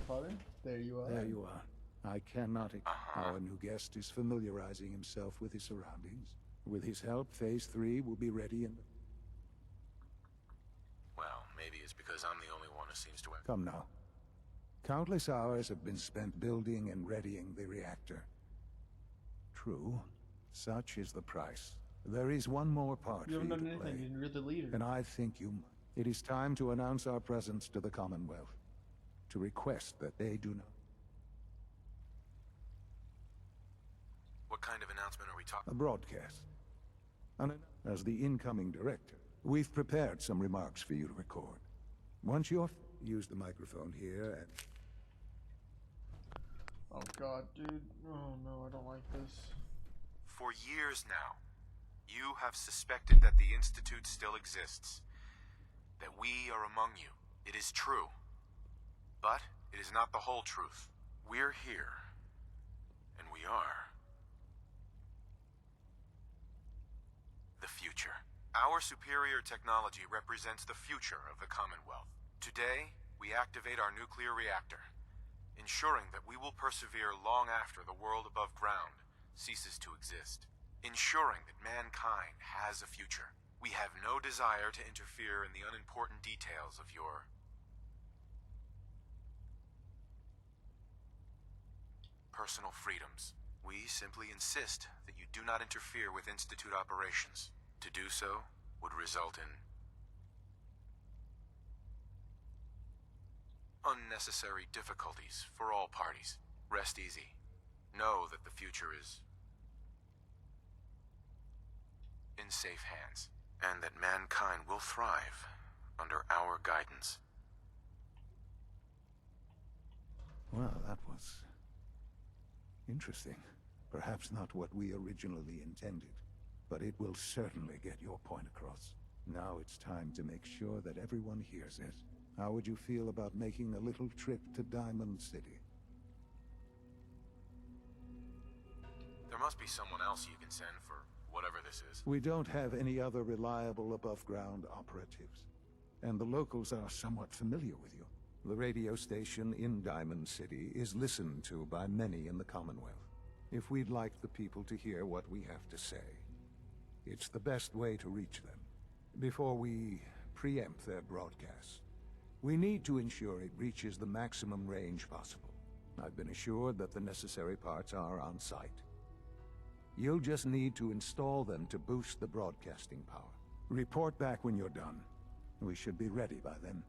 Father, there you are. There you are. I cannot. Our new guest is familiarizing himself with his surroundings. With his help, Phase 3 will be ready in... Well, maybe it's because I'm the only one who seems to have... Come now. Countless hours have been spent building and readying the reactor. True, such is the price. There is one more part You for haven't you done to anything. play. You're the leader. And I think you... It is time to announce our presence to the Commonwealth. To request that they do not... What kind of announcement are we talking? A broadcast. As the incoming director, we've prepared some remarks for you to record. Once you're... Use the microphone here and... Oh god, dude. Oh no, I don't like this. For years now, you have suspected that the Institute still exists. That we are among you. It is true. But it is not the whole truth. We're here. And we are... the future. Our superior technology represents the future of the Commonwealth. Today, we activate our nuclear reactor, ensuring that we will persevere long after the world above ground ceases to exist. Ensuring that mankind has a future. We have no desire to interfere in the unimportant details of your... personal freedoms. We simply insist that you do not interfere with Institute operations. To do so would result in... unnecessary difficulties for all parties. Rest easy. Know that the future is... in safe hands, and that mankind will thrive under our guidance. Well, that was... interesting. Perhaps not what we originally intended, but it will certainly get your point across. Now it's time to make sure that everyone hears it. How would you feel about making a little trip to Diamond City? There must be someone else you can send for whatever this is. We don't have any other reliable above-ground operatives, and the locals are somewhat familiar with you. The radio station in Diamond City is listened to by many in the Commonwealth. If we'd like the people to hear what we have to say, it's the best way to reach them. Before we preempt their broadcasts, we need to ensure it reaches the maximum range possible. I've been assured that the necessary parts are on site. You'll just need to install them to boost the broadcasting power. Report back when you're done. We should be ready by then.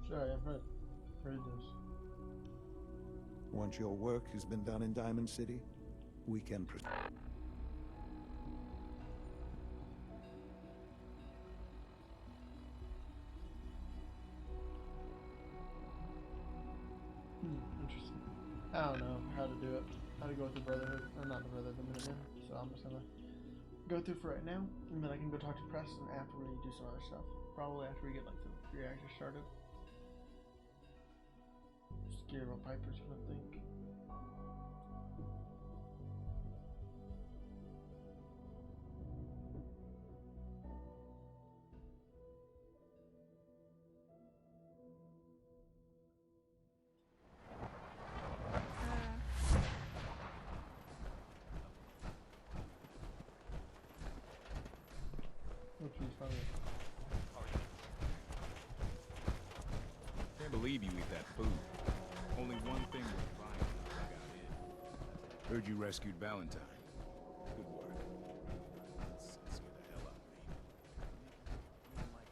Sorry, I've heard this. Once your work has been done in Diamond City, we can proceed. Interesting. I don't know how to do it. How to go with the Brotherhood, or not the Brotherhood, the Minutemen. So I'm just gonna go through for right now, and then I can go talk to Preston after we do some other stuff. Probably after we get like the reactor started. Scared what Piper's gonna think. Can't believe you eat that food. Only one thing was fine when I got in. Heard you rescued Valentine. Good work. Scare the hell out of me.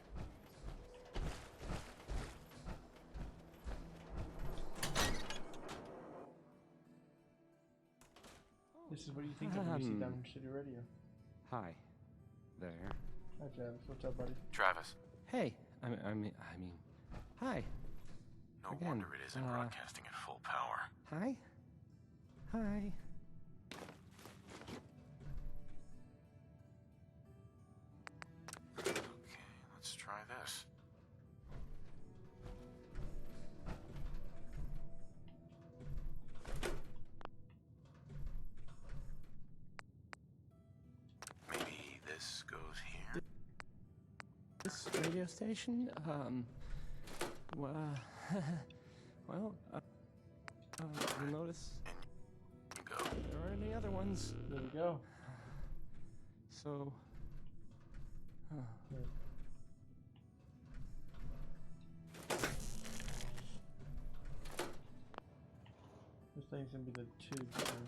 This is what you think of when you see Diamond City Radio. Hi. There. Hi, Travis. What's up, buddy? Travis. Hey. I mean. Hi. No Again, wonder it isn't broadcasting at full power. Hi. Hi. Okay, let's try this. radio station. Well, well, you'll notice You go. there aren't any other ones. There we go. So, This thing's gonna be the tube thing.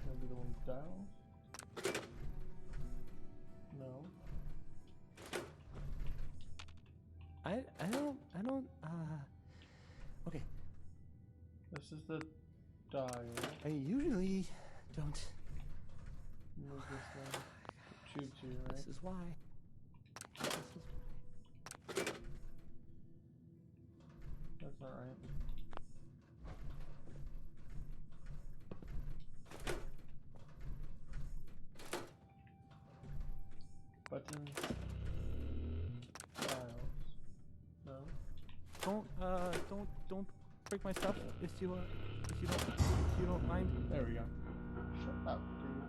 Gonna be the one with dials? No. I don't, okay. This is the dial. I usually don't. Move this thing. Tube 2, right? This is why. That's not right. Buttons. Dials. No. Don't break my stuff if you don't mind. There we go. Shut up, dude.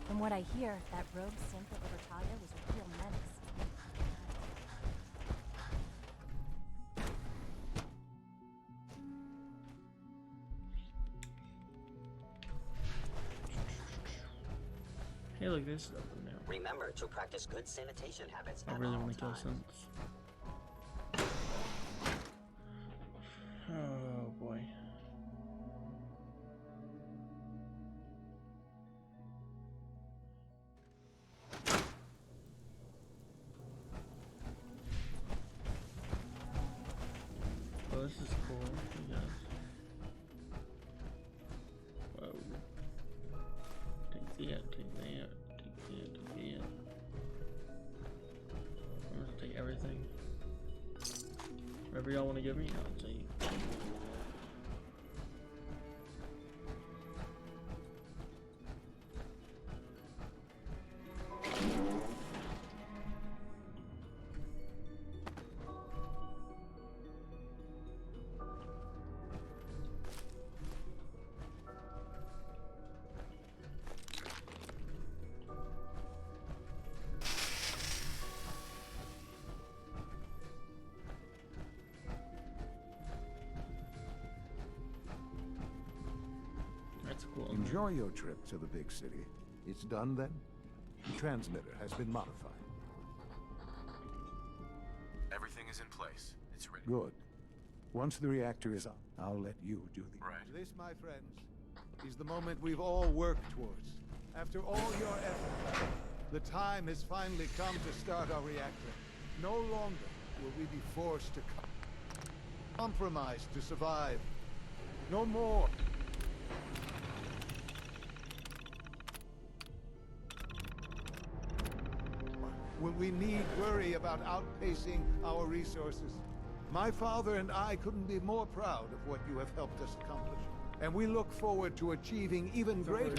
From what I hear, that rogue synth at Libertalia was a real menace. Hey, look, this is open now. Remember to practice good sanitation habits I at really all want to kill times. Synths. Oh boy. Oh, this is cool, I guess. Whoa. Take that, take that, take that, take that. I'm gonna take everything. Whatever y'all want to give me, I'll take. That's cool. Enjoy your trip to the big city. It's done then? The transmitter has been modified. Everything is in place. It's ready. Good. Once the reactor is up, I'll let you do the... Right. This, my friends, is the moment we've all worked towards. After all your effort, the time has finally come to start our reactor. No longer will we be forced to compromise to survive. No more. Will we need worry about outpacing our resources? My father and I couldn't be more proud of what you have helped us accomplish. And we look forward to achieving even greater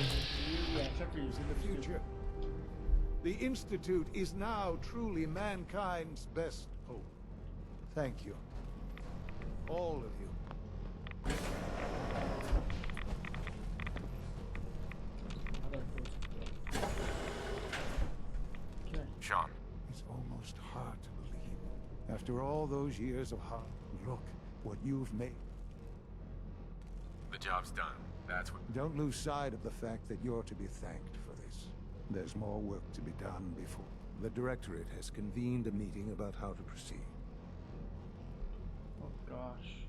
Yeah, except for you. in the future. The Institute is now truly mankind's best hope. Thank you. All of you. Okay. Sean, It's almost hard to believe. After all those years of hard, look what you've made. the job's done. That's what... Don't lose sight of the fact that you're to be thanked for this. There's more work to be done before. The Directorate has convened a meeting about how to proceed. Oh gosh.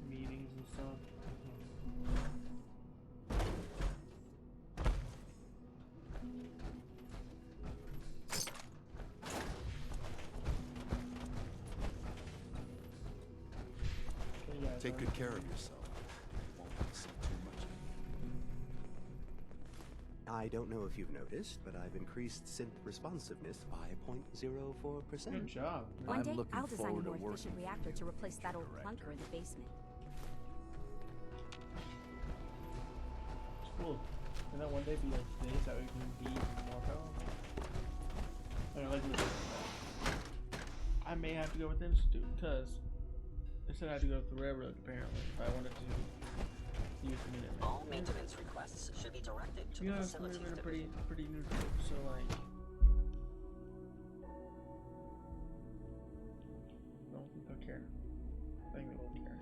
Meetings and stuff. Take good care of yourself. Won't want to see too much of you. I don't know if you've noticed, but I've increased synth responsiveness by 0.04%. Good job. One day, looking I'll design a forward to more efficient working reactor with to you, replace that old Director. clunker in the basement. It's cool. And that one day be like today, so we can be more powerful. I don't like listen. I may have to go with the Institute because they said I had to go with the railroad apparently if I wanted to use the Minutemen. All maintenance requests should be directed to You the know, facilities they're division. pretty neutral, so like, I don't think they'll care. I think they won't care.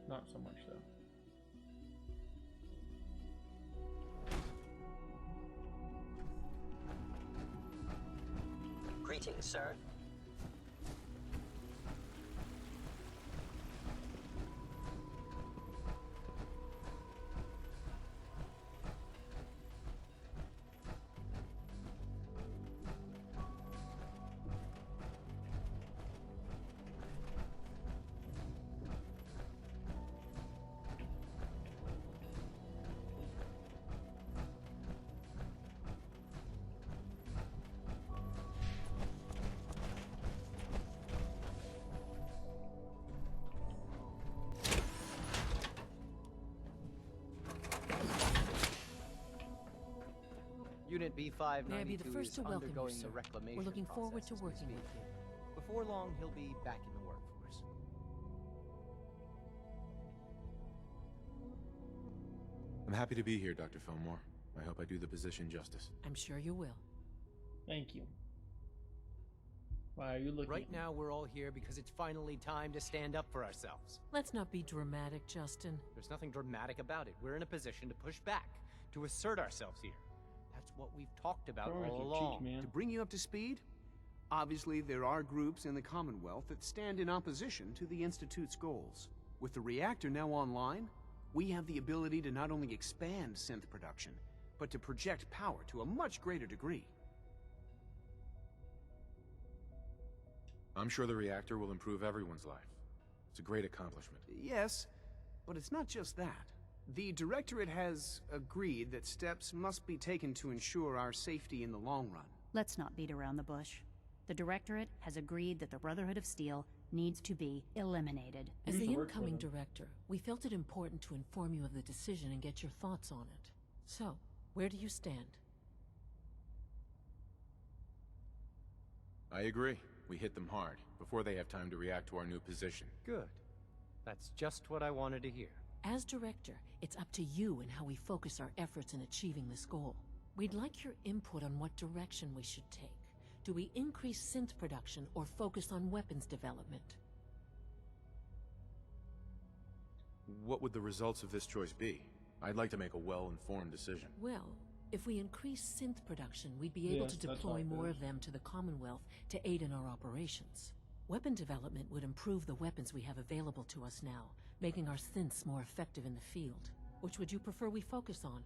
Not so much though. Greetings, sir. Unit B592 May I be the first is to welcome you, undergoing sir. the reclamation We're looking forward process to as we working with speak. you. Before long, he'll be back in the workforce. I'm happy to be here, Dr. Fillmore. I hope I do the position justice. I'm sure you will. Thank you. Why are you looking? Right now, we're all here because it's finally time to stand up for ourselves. Let's not be dramatic, Justin. There's nothing dramatic about it. We're in a position to push back, to assert ourselves here. That's what we've talked about Throw it all with your along. cheeks, man. To bring you up to speed, obviously there are groups in the Commonwealth that stand in opposition to the Institute's goals. With the reactor now online, we have the ability to not only expand synth production, but to project power to a much greater degree. I'm sure the reactor will improve everyone's life. It's a great accomplishment. Yes, but it's not just that. The Directorate has agreed that steps must be taken to ensure our safety in the long run. Let's not beat around the bush. The Directorate has agreed that the Brotherhood of Steel needs to be eliminated. As used the to work for incoming them. director, we felt it important to inform you of the decision and get your thoughts on it. So, where do you stand? I agree. We hit them hard, before they have time to react to our new position. Good. That's just what I wanted to hear. As director, it's up to you and how we focus our efforts in achieving this goal. We'd like your input on what direction we should take. Do we increase synth production or focus on weapons development? What would the results of this choice be? I'd like to make a well-informed decision. Well, if we increase synth production, we'd be able Yes, to that's deploy how it more goes. of them to the Commonwealth to aid in our operations. Weapon development would improve the weapons we have available to us now, making our synths more effective in the field. Which would you prefer we focus on?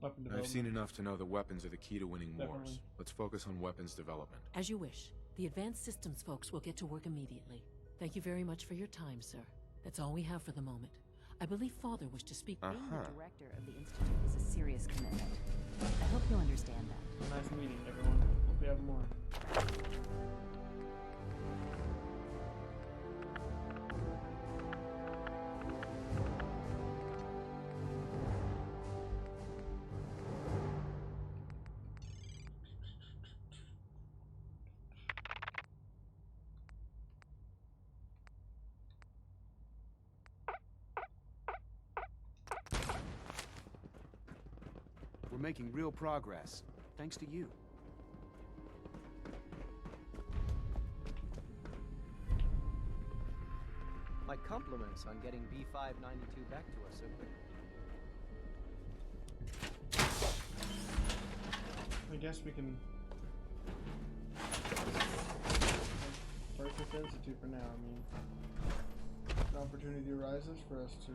Weapon I've seen development. enough to know that weapons are the key to winning wars. Definitely. Let's focus on weapons development. As you wish. The advanced systems folks will get to work immediately. Thank you very much for your time, sir. That's all we have for the moment. I believe Father wished to speak. Being the director of the Institute is a serious commitment. I hope you'll understand that. Nice meeting, everyone. Hope we have more. We're making real progress, thanks to you. My compliments on getting B592 back to us so quickly. I guess we can work with the Institute for now. I mean, an opportunity arises for us to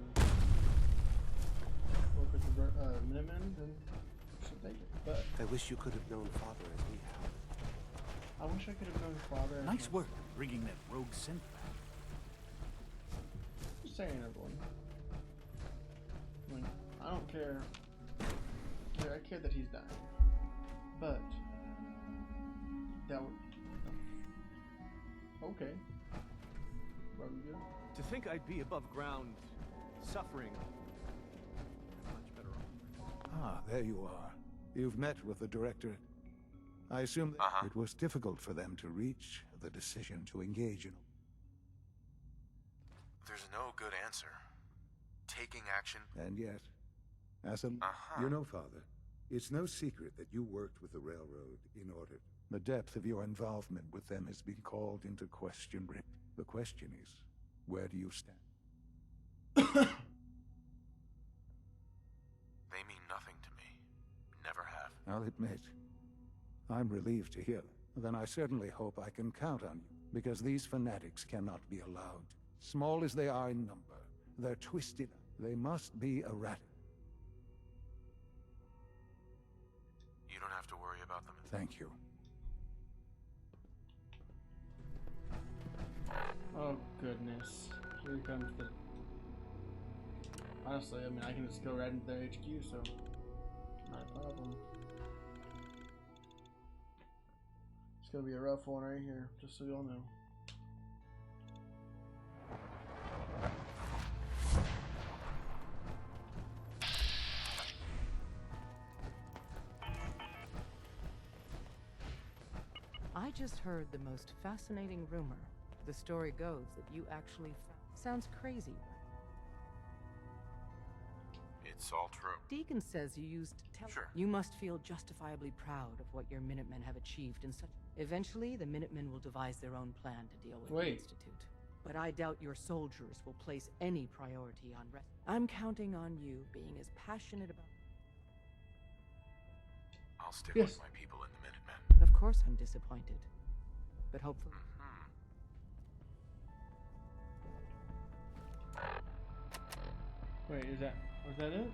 work with the Minutemen, then we should take it. But I wish you could have known Father as we have. I wish I could have known Father. as Nice my- work bringing that rogue synth back. just saying, everyone. Like, I don't care. I care that he's dying. But that would. Okay. Probably good. To think I'd be above ground, suffering. Much better off. Ah, there you are. You've met with the director. I assume that it was difficult for them to reach the decision to engage in. There's no good answer. Taking action. And yet, as a... You know, Father, it's no secret that you worked with the railroad in order... The depth of your involvement with them has been called into question. The question is, where do you stand? They mean nothing to me. Never have. I'll admit, I'm relieved to hear that. Then I certainly hope I can count on you, because these fanatics cannot be allowed. Small as they are in number, they're twisted. They must be erratic. You don't have to worry about them. Thank you. Oh goodness. Here comes the... Honestly, I mean, I can just go right into their HQ, so... Not a problem. It's gonna be a rough one right here, just so y'all know. I just heard the most fascinating rumor. The story goes that you actually sounds crazy. It's all true. Deacon says you used Sure. You must feel justifiably proud of what your Minutemen have achieved in such... Eventually, the Minutemen will devise their own plan to deal with the Institute. But I doubt your soldiers will place any priority on rest. I'm counting on you being as passionate about... I'll stick with my people in the Minutemen. Of course I'm disappointed. But hopefully... Wait, was that it?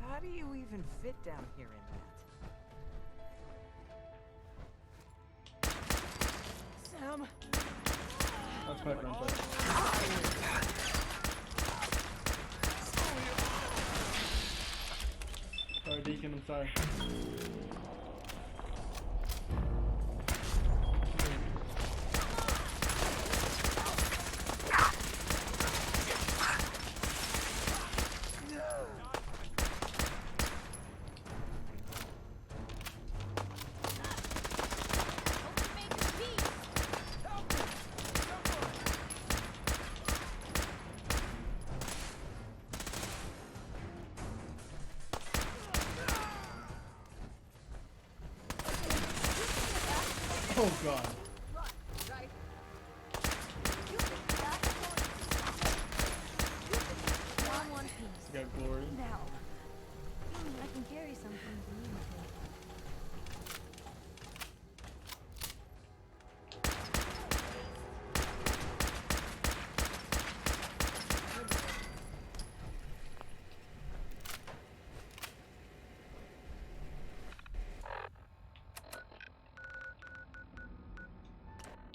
How do you even fit down here in that? Sam! That's quite wrong. Sorry, Deacon, I'm sorry. Oh god. One piece. You got glory. Now. I can carry something if you need me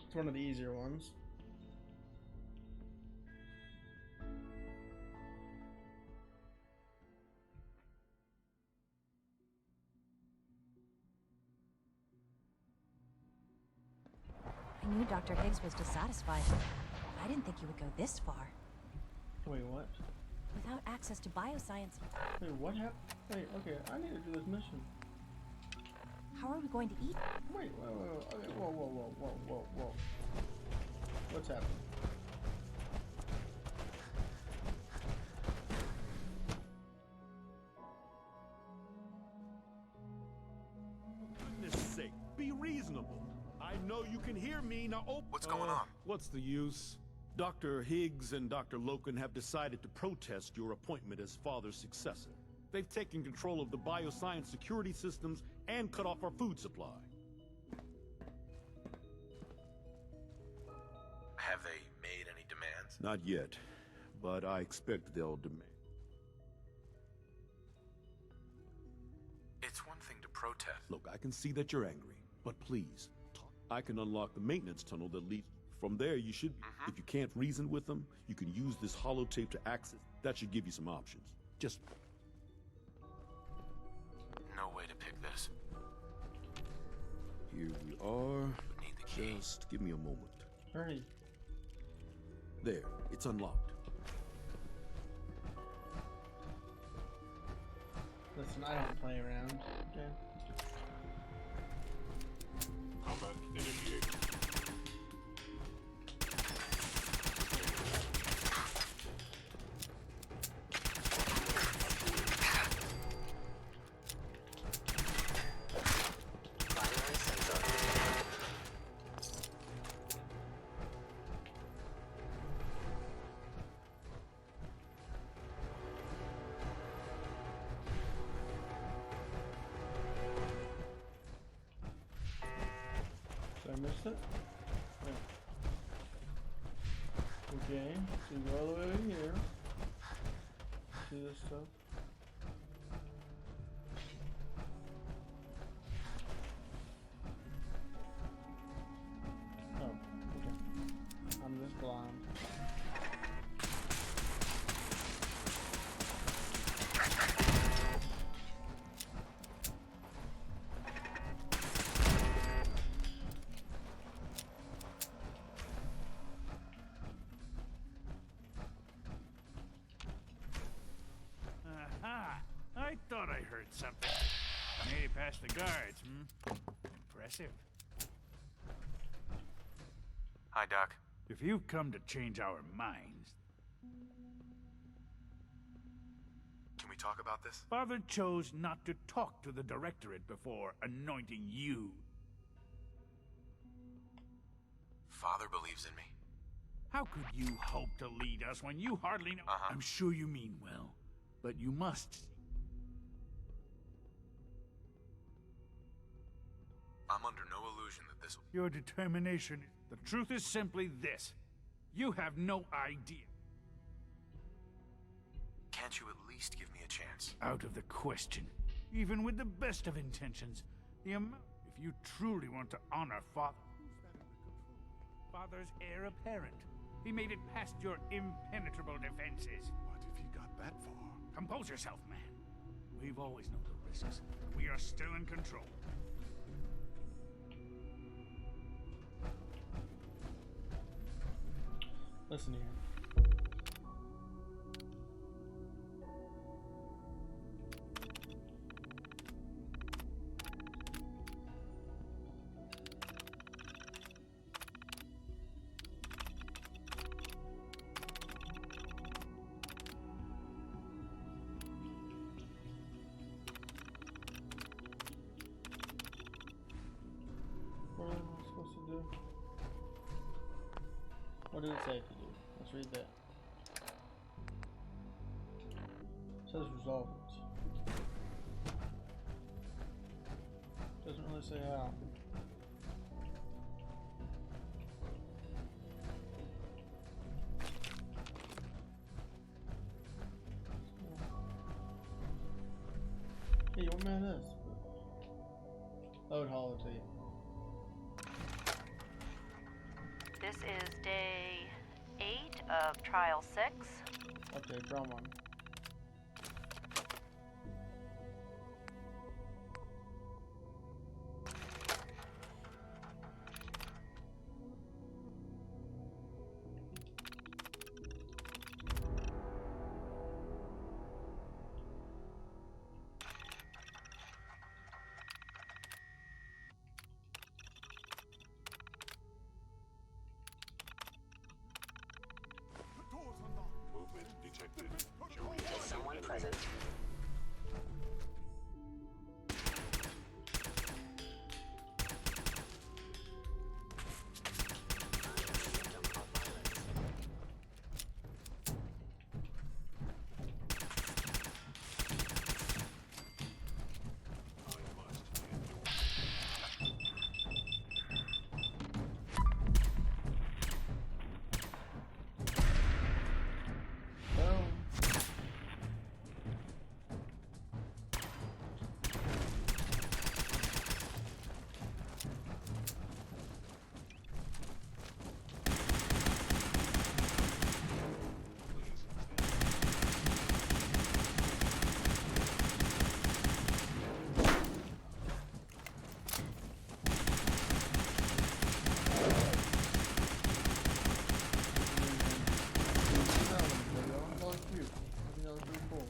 It's one of the easier ones. I knew Dr. Higgs was dissatisfied. I didn't think he would go this far. Wait, what? Without access to bioscience... Wait, what happened? Wait, okay, I need to do this mission. How are we going to eat? Wait, okay, whoa. What's happening? For goodness sake, be reasonable. I know you can hear me, now What's going on? What's the use? Dr. Higgs and Dr. Loken have decided to protest your appointment as Father's successor. They've taken control of the bioscience security systems and cut off our food supply. Have they made any demands? Not yet, but I expect they'll demand. It's one thing to protest. Look, I can see that you're angry, but please, talk. I can unlock the maintenance tunnel that leads. From there, you should. If you can't reason with them, you can use this holotape to access. That should give you some options. Just. No way to pick this. Here we are. Need the key. Just give me a moment. Hurry. There, it's unlocked. Listen, I don't play around, okay? Combat initiated. Did I miss it? No. Okay, so you go all the way over here. See this stuff? Oh, okay. I'm just blind. I thought I heard something. Made it past the guards, Impressive. Hi, Doc. If you've come to change our minds... Can we talk about this? Father chose not to talk to the Directorate before anointing you. Father believes in me. How could you hope to lead us when you hardly know... I'm sure you mean well, but you must... I'm under no illusion that this will... Your determination... The truth is simply this. You have no idea. Can't you at least give me a chance? Out of the question. Even with the best of intentions, the amount... If you truly want to honor Father... Father's heir apparent. He made it past your impenetrable defenses. What if he got that far? Compose yourself, man. We've always known the risks. We are still in control. Listen here. What am I supposed to do? What did it say to do? Let's read that. It says resolve it. Doesn't really say how. Hey, what man is? Load holotape. This is day 8 of trial 6. Okay, draw one. Movement detected. Is someone present? pretty cool.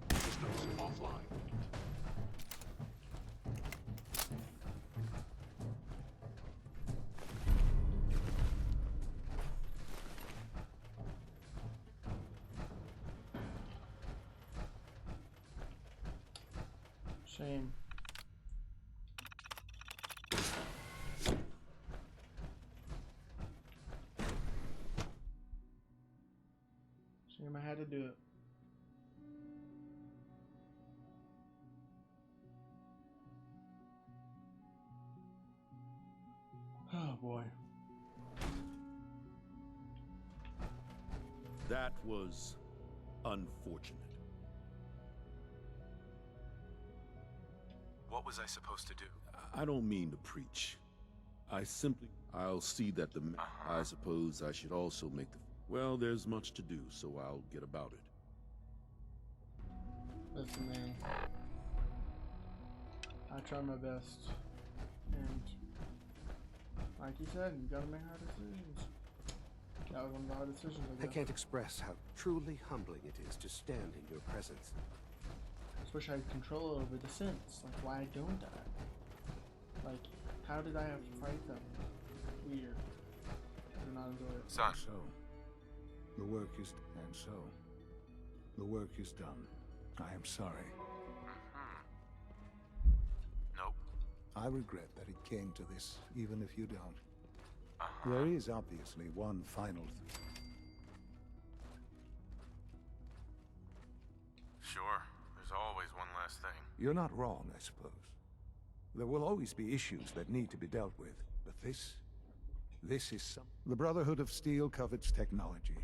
Systems offline. Shame. Shame I had to do it. Oh boy. That was unfortunate. What was I supposed to do? I don't mean to preach. I'll see that I suppose I should also make the... Well, there's much to do, so I'll get about it. Listen, man. I try my best. And like you said, you gotta make hard decisions. That was one of the hard decisions, I I guess. can't express how truly humbling it is to stand in your presence. Just wish I had control over the synths. Like, why don't I? Like, how did I have to fight them? Weird. I do not enjoy it. Son. So, the work is... And so, the work is done. I am sorry. Nope. I regret that it came to this, even if you don't. There is obviously one final... Sure. There's always one last thing. You're not wrong, I suppose. There will always be issues that need to be dealt with, but this is some... The Brotherhood of Steel covets technology,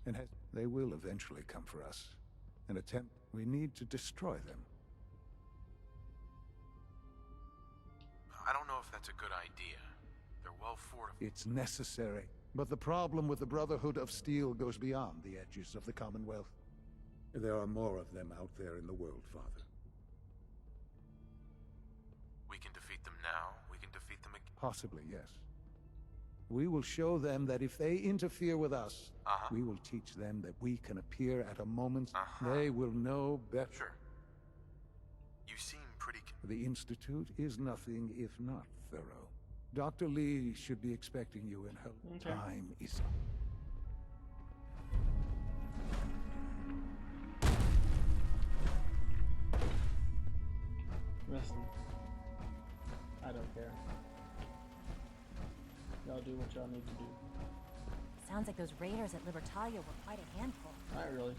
and they will eventually come for us. An attempt... We need to destroy them. I don't know if that's a good idea. They're well fortified. It's necessary. But the problem with the Brotherhood of Steel goes beyond the edges of the Commonwealth. There are more of them out there in the world, Father. We can defeat them now. We can defeat them again. Possibly, yes. We will show them that if they interfere with us, we will teach them that we can appear at a moment they will know better. Sure. You seem pretty... The Institute is nothing if not thorough. Dr. Lee should be expecting you in her time is up. Listen, I don't care. Y'all do what y'all need to do. Sounds like those raiders at Libertalia were quite a handful. Not really.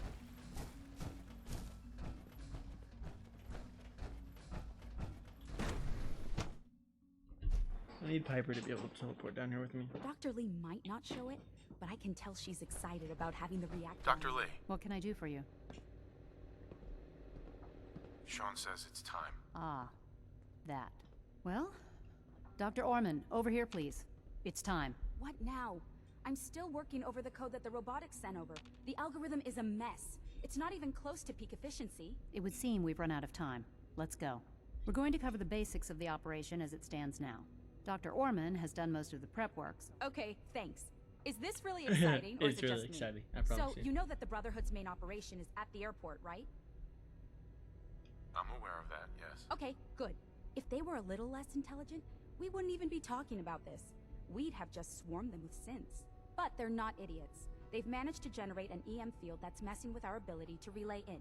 I need Piper to be able to teleport down here with me. Dr. Lee might not show it, but I can tell she's excited about having the reactor. Dr. Lee. What can I do for you? Sean says it's time. Ah, that. Well, Dr. Orman, over here, please. It's time. What now? I'm still working over the code that the robotics sent over. The algorithm is a mess. It's not even close to peak efficiency. It would seem we've run out of time. Let's go. We're going to cover the basics of the operation as it stands now. Dr. Orman has done most of the prep works. Okay, thanks. Is this really exciting, or is it really just me? exciting, I promise So, you. you know that the Brotherhood's main operation is at the airport, right? I'm aware of that, yes. Okay, good. If they were a little less intelligent, we wouldn't even be talking about this. We'd have just swarmed them with synths. But they're not idiots. They've managed to generate an EM field that's messing with our ability to relay in.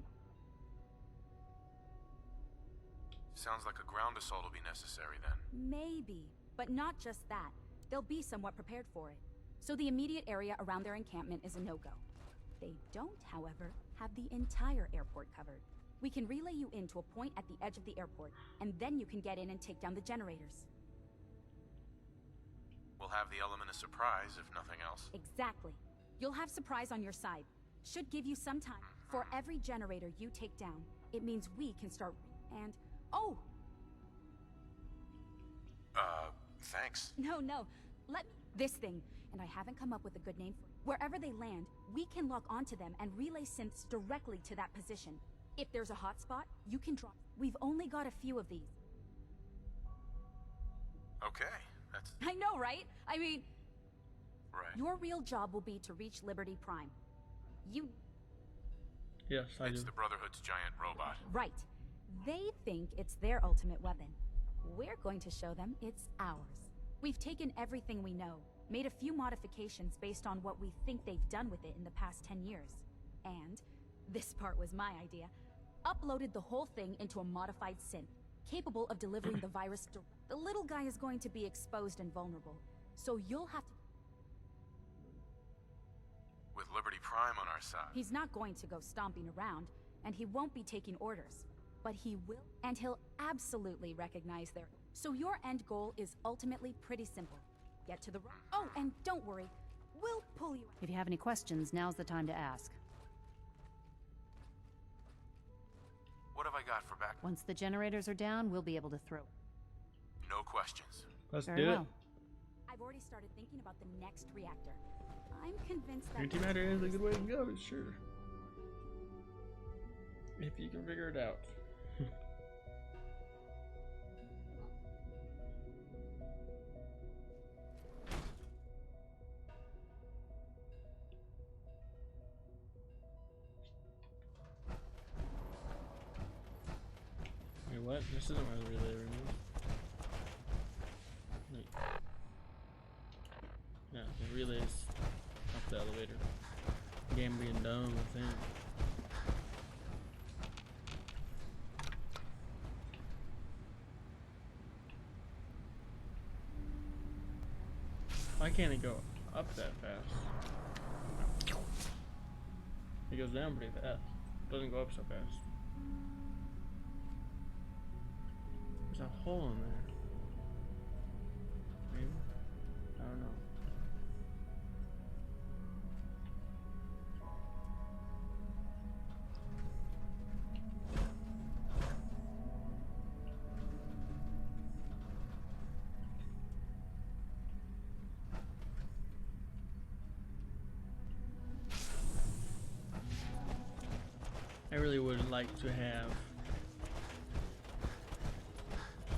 Sounds like a ground assault will be necessary then. Maybe, but not just that. They'll be somewhat prepared for it. So the immediate area around their encampment is a no-go. They don't, however, have the entire airport covered. We can relay you in to a point at the edge of the airport, and then you can get in and take down the generators. We'll have the element of surprise, if nothing else. Exactly. You'll have surprise on your side. Should give you some time. For every generator you take down, it means we can start... And... Oh! Thanks. No. Let me... This thing, and I haven't come up with a good name for it. Wherever they land, we can lock onto them and relay synths directly to that position. If there's a hotspot, you can drop... We've only got a few of these. Okay, that's... I know, right? I mean... Right. Your real job will be to reach Liberty Prime. You... Yes, I do. It's the Brotherhood's giant robot. Right. They think it's their ultimate weapon. We're going to show them it's ours. We've taken everything we know, made a few modifications based on what we think they've done with it in the past 10 years. And, this part was my idea, uploaded the whole thing into a modified synth, capable of delivering the virus The little guy is going to be exposed and vulnerable, so you'll have to... With Liberty Prime on our side. He's not going to go stomping around, and he won't be taking orders. But he will, and he'll absolutely recognize their... So your end goal is ultimately pretty simple. Get to the... Oh, and don't worry, we'll pull you... If you have any questions, now's the time to ask. What have I got for back? Once the generators are down, we'll be able to throw. No questions. Let's Very do well. it. I've already started thinking about the next reactor. I'm convinced that... Antimatter is a good way to go, sure. If you can figure it out. Wait, what? This isn't my relay room. Wait. Yeah, the relay's up the elevator. Gambian Dome, I think. Why can't it go up that fast? It goes down pretty fast. It doesn't go up so fast. There's a hole in there. Maybe? I don't know. I really would like to have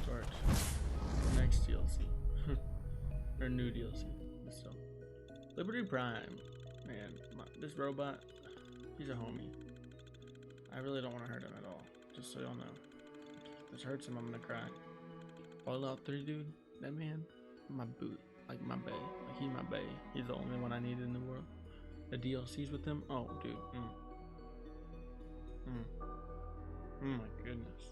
start the next DLC or new DLC. But still, Liberty Prime, man, this robot, he's a homie. I really don't want to hurt him at all. Just so y'all know, if this hurts him, I'm gonna cry. Fallout 3, dude, that man, my boot, like my bae, like he's my bae. He's the only one I needed in the world. The DLCs with him, oh, dude. Oh my goodness.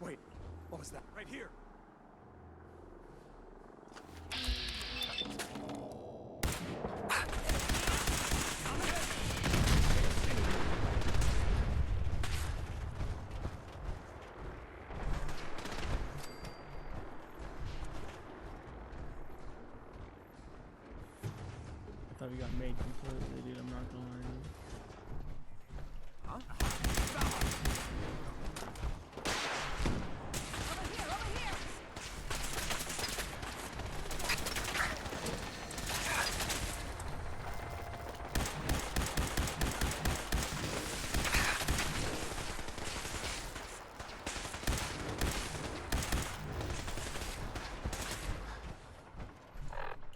Wait, what was that? Right here! I thought we got made completely, dude. I'm not gonna lie to you.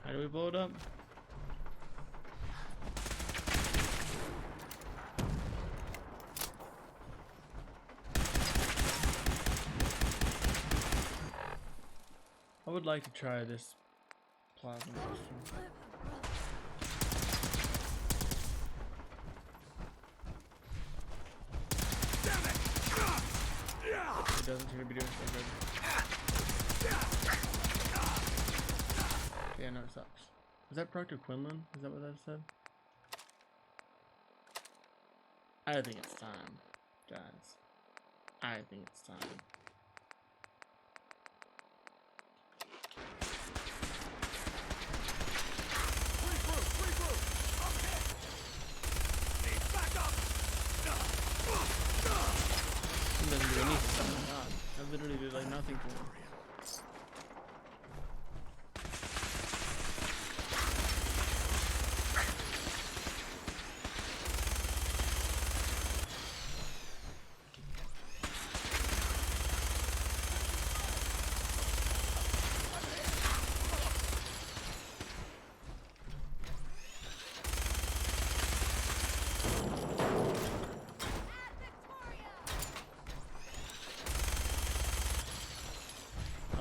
How do we blow it up? I would like to try this plasma system. It doesn't seem to be doing so good. Yeah, no, it sucks. Is that Proctor Quinlan? Is that what that said? I think it's time, guys. I think it's time. nothing for him.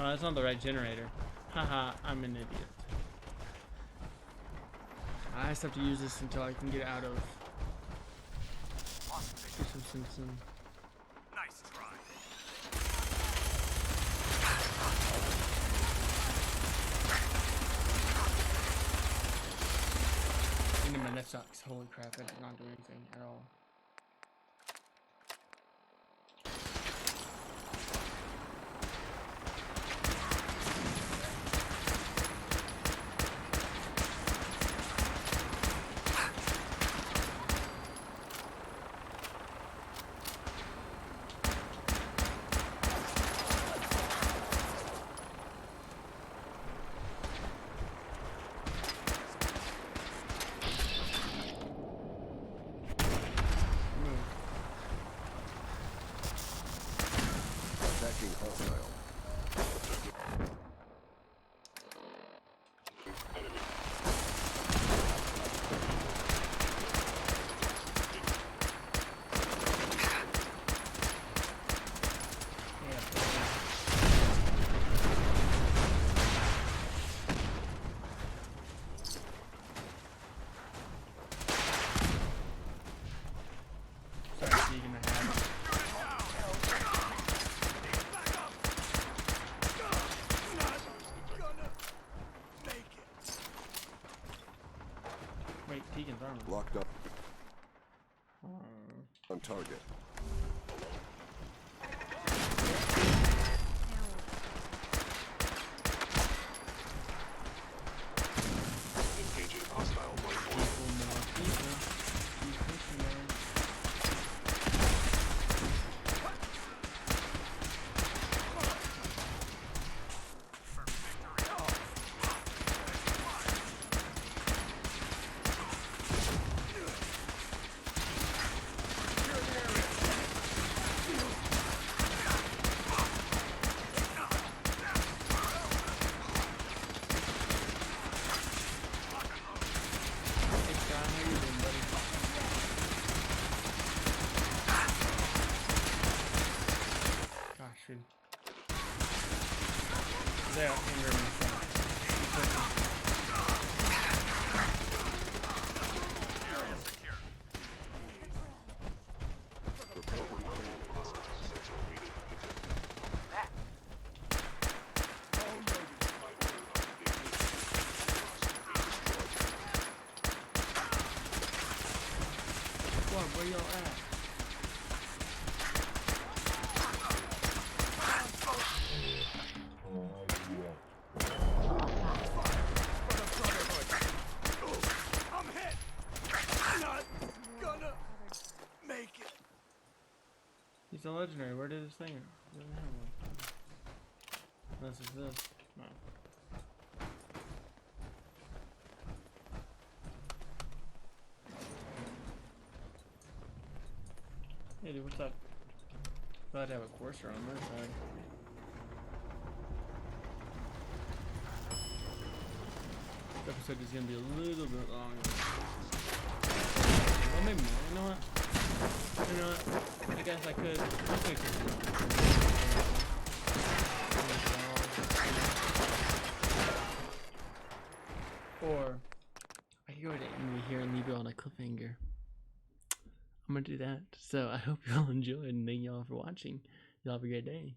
Oh, that's not the right generator. Haha, I'm an idiot. I just have to use this until I can get out of some Simpson. Nice try. Enderman, that sucks. Holy crap, I did not do anything at all. Attacking hostile. Sorry, Tegan, I had it. Wait, Tegan's armor. Locked up. On target. Engaging hostile life force. There, Enderman. Where y'all at? I'm hit. Not gonna make it. He's a legendary. Where did his thing? He doesn't have one. Unless it's this. No. Hey dude, what's up? Glad to have a courser on my side. This episode is gonna be a little bit longer. Well, maybe more. You know what? You know what? I guess I could. Let's make this or I could go to Emily here and leave it on a cliffhanger. I'm gonna do that. So I hope y'all enjoyed and thank y'all for watching. Y'all have a great day.